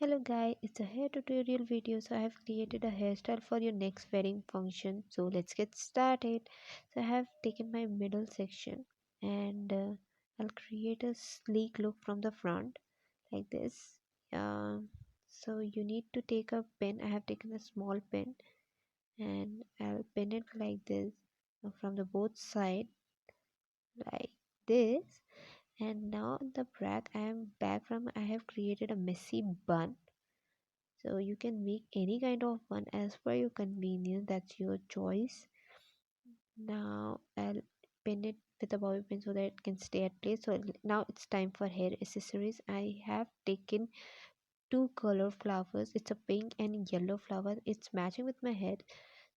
Hello guys, it's a hair tutorial video. So I have created a hairstyle for your next wedding function. So let's get started. So I have taken my middle section and I'll create a sleek look from the front like this. So you need to take a pin. I have taken a small pin and I'll pin it like this from the both side like this. And now in the back, I have created a messy bun. So you can make any kind of one as per your convenience. That's your choice. Now I'll pin it with a bobby pin so that it can stay at place. So now it's time for hair accessories. I have taken two color flowers. It's a pink and yellow flower. It's matching with my head.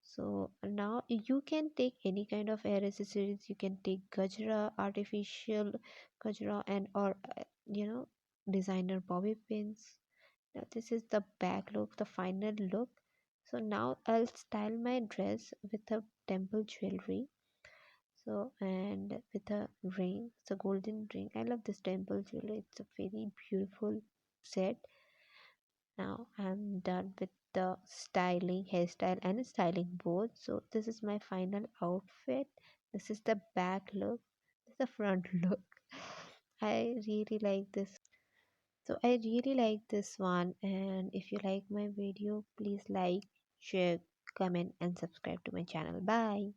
So now you can take any kind of hair accessories. You can take gajra, artificial gajra, and or designer bobby pins. Now this is the back look, the final look. So now I'll style my dress with a temple jewelry. So and with a ring, it's a golden ring. I love this temple jewelry. It's a very beautiful set. Now I'm done with the styling, hairstyle and styling both. So this is my final outfit. This is the back look. This is the front look. I really like this. So I really like this one, and if you like my video, please like, share, comment and subscribe to my channel. Bye.